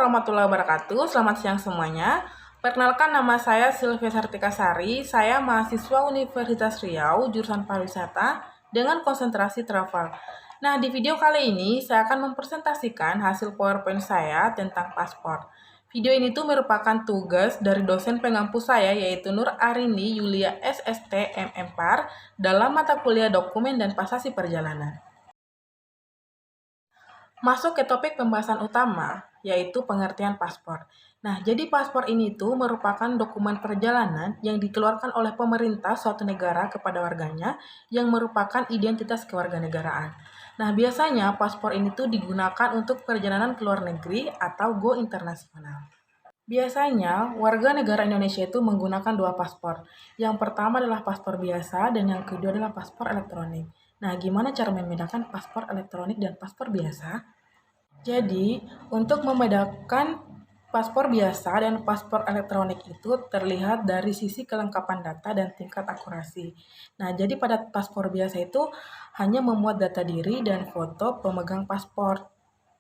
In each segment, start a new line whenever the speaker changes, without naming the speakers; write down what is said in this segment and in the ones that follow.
warahmatullahi wabarakatuh. Selamat siang semuanya. Perkenalkan, nama saya Sylvia Sartika Sari. Saya mahasiswa Universitas Riau, jurusan pariwisata dengan konsentrasi travel. Nah, di video kali ini saya akan mempresentasikan hasil PowerPoint saya tentang paspor. Video ini tuh merupakan tugas dari dosen pengampu saya, yaitu Nur Arini Yulia SST MMPAR dalam mata kuliah Dokumen dan Pasasi Perjalanan. Masuk ke topik pembahasan utama, yaitu pengertian paspor. Nah, jadi paspor ini tuh merupakan dokumen perjalanan yang dikeluarkan oleh pemerintah suatu negara kepada warganya yang merupakan identitas kewarganegaraan. Nah, biasanya paspor ini tuh digunakan untuk perjalanan ke luar negeri atau go internasional. Biasanya, warga negara Indonesia itu menggunakan dua paspor. Yang pertama adalah paspor biasa dan yang kedua adalah paspor elektronik. Nah, gimana cara membedakan paspor elektronik dan paspor biasa? Jadi, untuk membedakan paspor biasa dan paspor elektronik itu terlihat dari sisi kelengkapan data dan tingkat akurasi. Nah, jadi pada paspor biasa itu hanya memuat data diri dan foto pemegang paspor.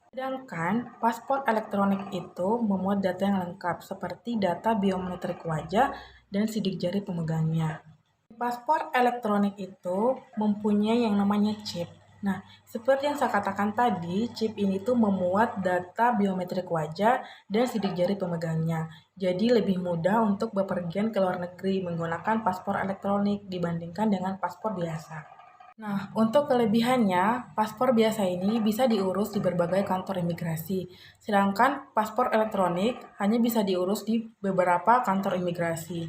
Sedangkan paspor elektronik itu memuat data yang lengkap seperti data biometrik wajah dan sidik jari pemegangnya. Paspor elektronik itu mempunyai yang namanya chip. Nah, seperti yang saya katakan tadi, chip ini tuh memuat data biometrik wajah dan sidik jari pemegangnya. Jadi lebih mudah untuk bepergian ke luar negeri menggunakan paspor elektronik dibandingkan dengan paspor biasa. Nah, untuk kelebihannya, paspor biasa ini bisa diurus di berbagai kantor imigrasi, sedangkan paspor elektronik hanya bisa diurus di beberapa kantor imigrasi.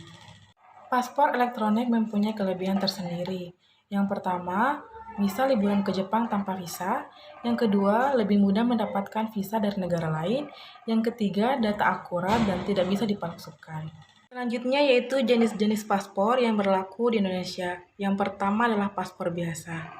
Paspor elektronik mempunyai kelebihan tersendiri. Yang pertama, bisa liburan ke Jepang tanpa visa. Yang kedua, lebih mudah mendapatkan visa dari negara lain. Yang ketiga, data akurat dan tidak bisa dipalsukan. Selanjutnya yaitu jenis-jenis paspor yang berlaku di Indonesia. Yang pertama adalah paspor biasa.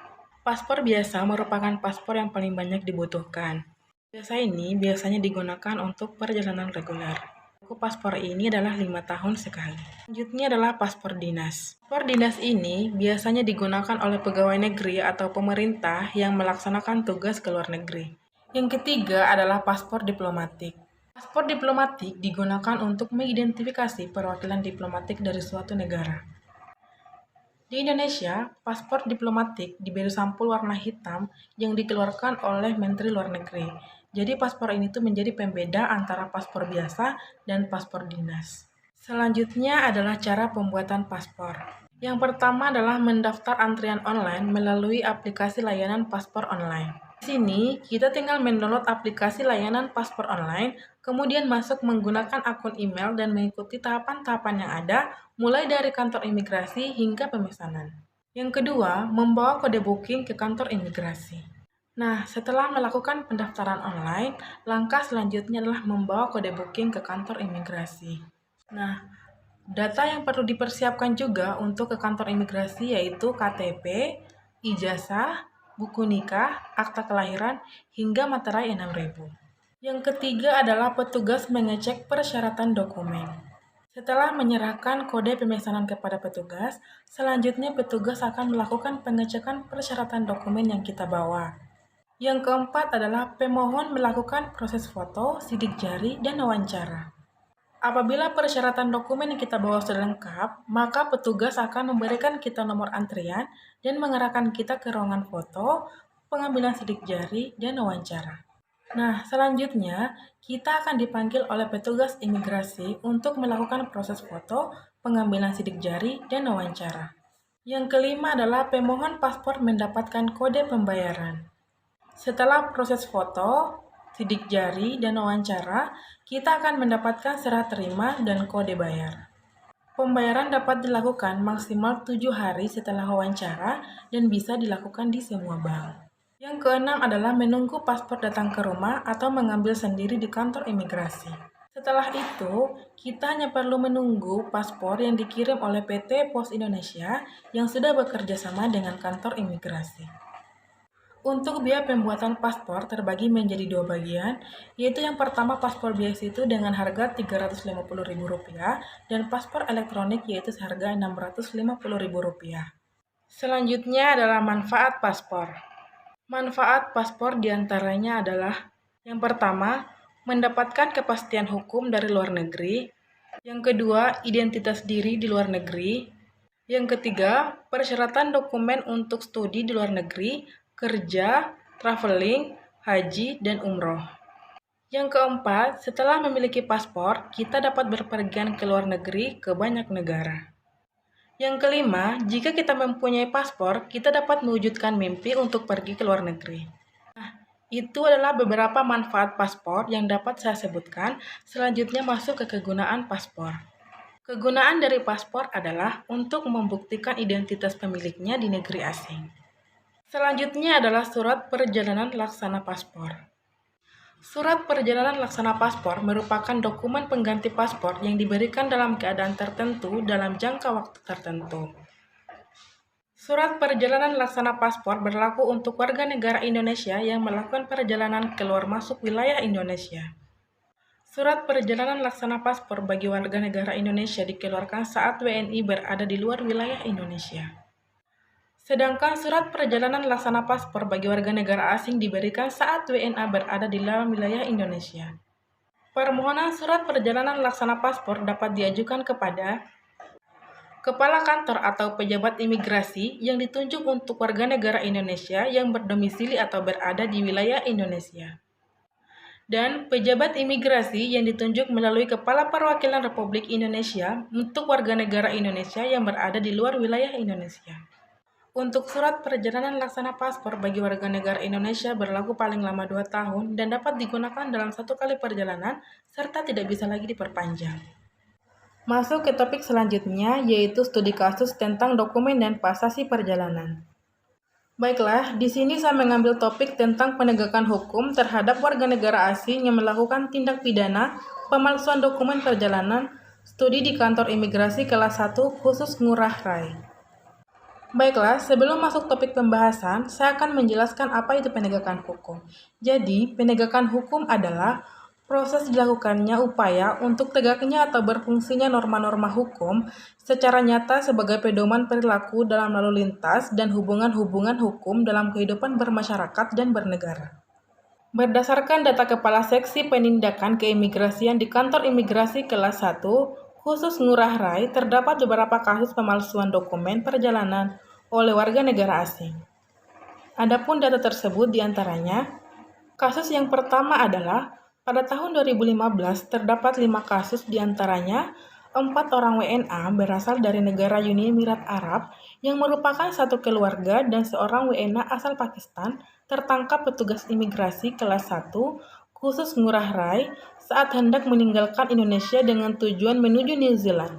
Paspor biasa merupakan paspor yang paling banyak dibutuhkan. Biasa ini biasanya digunakan untuk perjalanan reguler. Paspor ini adalah 5 tahun sekali. Selanjutnya adalah paspor dinas. Paspor dinas ini biasanya digunakan oleh pegawai negeri atau pemerintah yang melaksanakan tugas ke luar negeri. Yang ketiga adalah paspor diplomatik. Paspor diplomatik digunakan untuk mengidentifikasi perwakilan diplomatik dari suatu negara. Di Indonesia, paspor diplomatik diberi sampul warna hitam yang dikeluarkan oleh Menteri Luar Negeri. Jadi paspor ini tuh menjadi pembeda antara paspor biasa dan paspor dinas. Selanjutnya adalah cara pembuatan paspor. Yang pertama adalah mendaftar antrian online melalui aplikasi layanan paspor online. Di sini, kita tinggal mendownload aplikasi layanan paspor online, kemudian masuk menggunakan akun email dan mengikuti tahapan-tahapan yang ada, mulai dari kantor imigrasi hingga pemesanan. Yang kedua, membawa kode booking ke kantor imigrasi. Nah, setelah melakukan pendaftaran online, langkah selanjutnya adalah membawa kode booking ke kantor imigrasi. Nah, data yang perlu dipersiapkan juga untuk ke kantor imigrasi yaitu KTP, ijazah, buku nikah, akta kelahiran, hingga materai 6000. Yang ketiga adalah petugas mengecek persyaratan dokumen. Setelah menyerahkan kode pemesanan kepada petugas, selanjutnya petugas akan melakukan pengecekan persyaratan dokumen yang kita bawa. Yang keempat adalah pemohon melakukan proses foto, sidik jari, dan wawancara. Apabila persyaratan dokumen yang kita bawa sudah lengkap, maka petugas akan memberikan kita nomor antrian dan mengarahkan kita ke ruangan foto, pengambilan sidik jari, dan wawancara. Nah, selanjutnya kita akan dipanggil oleh petugas imigrasi untuk melakukan proses foto, pengambilan sidik jari, dan wawancara. Yang kelima adalah pemohon paspor mendapatkan kode pembayaran. Setelah proses foto, sidik jari, dan wawancara, kita akan mendapatkan serah terima dan kode bayar. Pembayaran dapat dilakukan maksimal 7 hari setelah wawancara dan bisa dilakukan di semua bank. Yang keenam adalah menunggu paspor datang ke rumah atau mengambil sendiri di kantor imigrasi. Setelah itu, kita hanya perlu menunggu paspor yang dikirim oleh PT Pos Indonesia yang sudah bekerja sama dengan kantor imigrasi. Untuk biaya pembuatan paspor terbagi menjadi dua bagian, yaitu yang pertama paspor biasa itu dengan harga Rp350.000 dan paspor elektronik yaitu seharga Rp650.000. Selanjutnya adalah manfaat paspor. Manfaat paspor diantaranya adalah yang pertama, mendapatkan kepastian hukum dari luar negeri. Yang kedua, identitas diri di luar negeri. Yang ketiga, persyaratan dokumen untuk studi di luar negeri, kerja, traveling, haji, dan umroh. Yang keempat, setelah memiliki paspor, kita dapat berpergian ke luar negeri ke banyak negara. Yang kelima, jika kita mempunyai paspor, kita dapat mewujudkan mimpi untuk pergi ke luar negeri. Itu adalah beberapa manfaat paspor yang dapat saya sebutkan. Selanjutnya masuk ke kegunaan paspor. Kegunaan dari paspor adalah untuk membuktikan identitas pemiliknya di negeri asing. Selanjutnya adalah surat perjalanan laksana paspor. Surat perjalanan laksana paspor merupakan dokumen pengganti paspor yang diberikan dalam keadaan tertentu dalam jangka waktu tertentu. Surat perjalanan laksana paspor berlaku untuk warga negara Indonesia yang melakukan perjalanan keluar masuk wilayah Indonesia. Surat perjalanan laksana paspor bagi warga negara Indonesia dikeluarkan saat WNI berada di luar wilayah Indonesia. Sedangkan surat perjalanan laksana paspor bagi warga negara asing diberikan saat WNA berada di dalam wilayah Indonesia. Permohonan surat perjalanan laksana paspor dapat diajukan kepada Kepala Kantor atau pejabat imigrasi yang ditunjuk untuk warga negara Indonesia yang berdomisili atau berada di wilayah Indonesia. Dan pejabat imigrasi yang ditunjuk melalui Kepala Perwakilan Republik Indonesia untuk warga negara Indonesia yang berada di luar wilayah Indonesia. Untuk surat perjalanan laksana paspor bagi warga negara Indonesia berlaku paling lama 2 tahun dan dapat digunakan dalam 1 kali perjalanan serta tidak bisa lagi diperpanjang. Masuk ke topik selanjutnya, yaitu studi kasus tentang dokumen dan pasasi perjalanan. Baiklah, di sini saya mengambil topik tentang penegakan hukum terhadap warga negara asing yang melakukan tindak pidana pemalsuan dokumen perjalanan, studi di kantor imigrasi kelas 1 khusus Ngurah Rai. Baiklah, sebelum masuk topik pembahasan, saya akan menjelaskan apa itu penegakan hukum. Jadi, penegakan hukum adalah proses dilakukannya upaya untuk tegaknya atau berfungsinya norma-norma hukum secara nyata sebagai pedoman perilaku dalam lalu lintas dan hubungan-hubungan hukum dalam kehidupan bermasyarakat dan bernegara. Berdasarkan data Kepala Seksi Penindakan Keimigrasian di Kantor Imigrasi Kelas 1, khusus Ngurah Rai, terdapat beberapa kasus pemalsuan dokumen perjalanan oleh warga negara asing. Adapun data tersebut diantaranya, kasus yang pertama adalah pada tahun 2015 terdapat 5 kasus diantaranya 4 orang WNA berasal dari negara Uni Emirat Arab yang merupakan satu keluarga dan seorang WNA asal Pakistan tertangkap petugas imigrasi kelas 1 khusus Ngurah Rai saat hendak meninggalkan Indonesia dengan tujuan menuju New Zealand.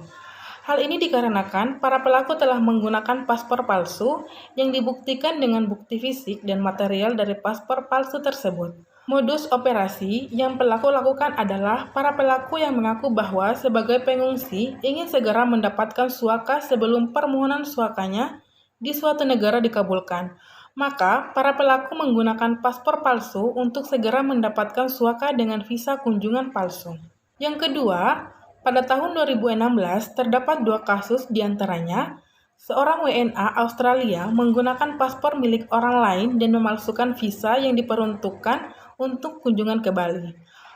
Hal ini dikarenakan para pelaku telah menggunakan paspor palsu yang dibuktikan dengan bukti fisik dan material dari paspor palsu tersebut. Modus operasi yang pelaku lakukan adalah para pelaku yang mengaku bahwa sebagai pengungsi ingin segera mendapatkan suaka sebelum permohonan suakanya di suatu negara dikabulkan. Maka, para pelaku menggunakan paspor palsu untuk segera mendapatkan suaka dengan visa kunjungan palsu. Yang kedua, pada tahun 2016 terdapat 2 kasus diantaranya seorang WNA Australia menggunakan paspor milik orang lain dan memalsukan visa yang diperuntukkan untuk kunjungan ke Bali.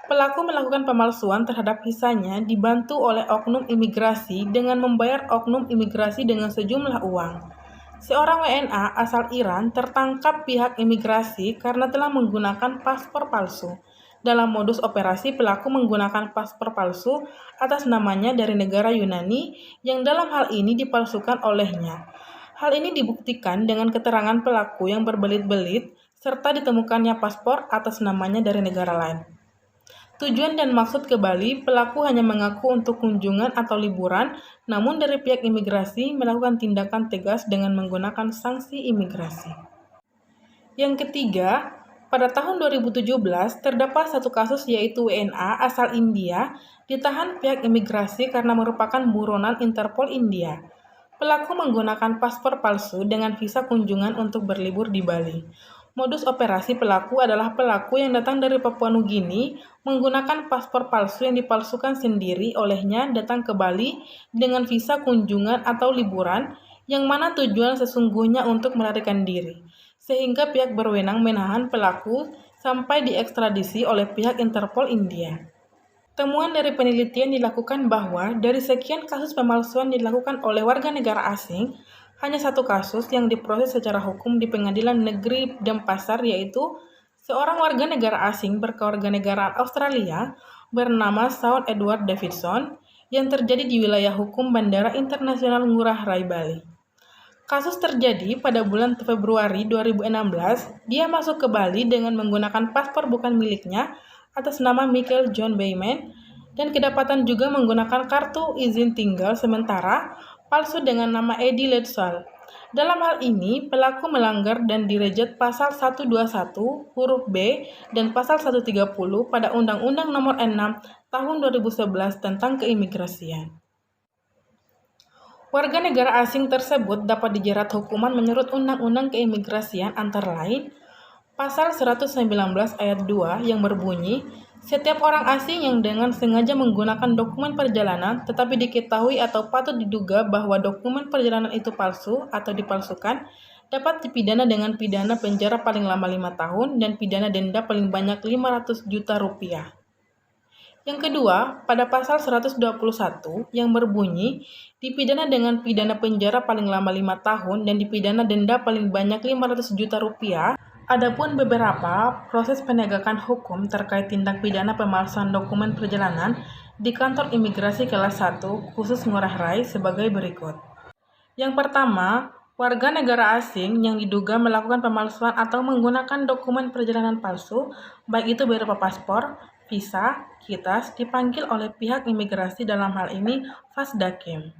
Pelaku melakukan pemalsuan terhadap visanya dibantu oleh oknum imigrasi dengan membayar oknum imigrasi dengan sejumlah uang. Seorang WNA asal Iran tertangkap pihak imigrasi karena telah menggunakan paspor palsu. Dalam modus operasi, pelaku menggunakan paspor palsu atas namanya dari negara Yunani yang dalam hal ini dipalsukan olehnya. Hal ini dibuktikan dengan keterangan pelaku yang berbelit-belit serta ditemukannya paspor atas namanya dari negara lain. Tujuan dan maksud ke Bali, pelaku hanya mengaku untuk kunjungan atau liburan, namun dari pihak imigrasi melakukan tindakan tegas dengan menggunakan sanksi imigrasi. Yang ketiga, pada tahun 2017 terdapat satu kasus yaitu WNA asal India ditahan pihak imigrasi karena merupakan buronan Interpol India. Pelaku menggunakan paspor palsu dengan visa kunjungan untuk berlibur di Bali. Modus operasi pelaku adalah pelaku yang datang dari Papua Nugini menggunakan paspor palsu yang dipalsukan sendiri olehnya datang ke Bali dengan visa kunjungan atau liburan yang mana tujuan sesungguhnya untuk melarikan diri. Sehingga pihak berwenang menahan pelaku sampai diekstradisi oleh pihak Interpol India. Temuan dari penelitian dilakukan bahwa dari sekian kasus pemalsuan dilakukan oleh warga negara asing, hanya satu kasus yang diproses secara hukum di Pengadilan Negeri Denpasar, yaitu seorang warga negara asing berkewarganegaraan Australia bernama Shawn Edward Davidson yang terjadi di wilayah hukum Bandara Internasional Ngurah Rai, Bali. Kasus terjadi pada bulan Februari 2016. Dia masuk ke Bali dengan menggunakan paspor bukan miliknya atas nama Michael John Bayman dan kedapatan juga menggunakan kartu izin tinggal sementara palsu dengan nama Eddie Ledsal. Dalam hal ini, pelaku melanggar dan direject pasal 121 huruf B dan pasal 130 pada Undang-Undang Nomor 6 Tahun 2011 tentang Keimigrasian. Warga negara asing tersebut dapat dijerat hukuman menurut Undang-Undang Keimigrasian antara lain Pasal 119 ayat 2 yang berbunyi, setiap orang asing yang dengan sengaja menggunakan dokumen perjalanan tetapi diketahui atau patut diduga bahwa dokumen perjalanan itu palsu atau dipalsukan dapat dipidana dengan pidana penjara paling lama 5 tahun dan pidana denda paling banyak 500 juta rupiah. Yang kedua, pada pasal 121 yang berbunyi, dipidana dengan pidana penjara paling lama 5 tahun dan dipidana denda paling banyak 500 juta rupiah. Adapun beberapa proses penegakan hukum terkait tindak pidana pemalsuan dokumen perjalanan di Kantor Imigrasi Kelas 1 khusus Ngurah Rai sebagai berikut. Yang pertama, warga negara asing yang diduga melakukan pemalsuan atau menggunakan dokumen perjalanan palsu, baik itu berupa paspor, visa, kitas, dipanggil oleh pihak imigrasi dalam hal ini Fasdakem.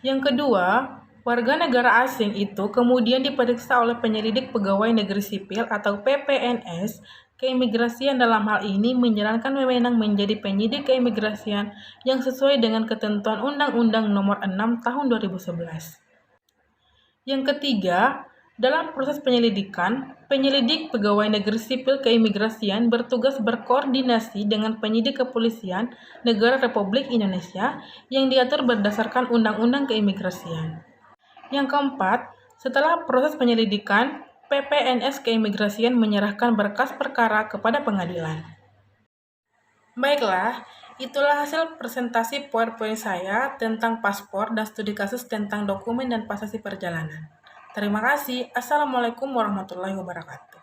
Yang kedua, warga negara asing itu kemudian diperiksa oleh penyelidik pegawai negeri sipil atau PPNS keimigrasian dalam hal ini menjalankan wewenang menjadi penyidik keimigrasian yang sesuai dengan ketentuan Undang-Undang Nomor 6 Tahun 2011. Yang ketiga, dalam proses penyelidikan, penyelidik pegawai negeri sipil keimigrasian bertugas berkoordinasi dengan penyidik kepolisian negara Republik Indonesia yang diatur berdasarkan Undang-Undang Keimigrasian. Yang keempat, setelah proses penyelidikan, PPNS Keimigrasian menyerahkan berkas perkara kepada pengadilan. Baiklah, itulah hasil presentasi PowerPoint saya tentang paspor dan studi kasus tentang dokumen dan pasasi perjalanan. Terima kasih. Assalamualaikum warahmatullahi wabarakatuh.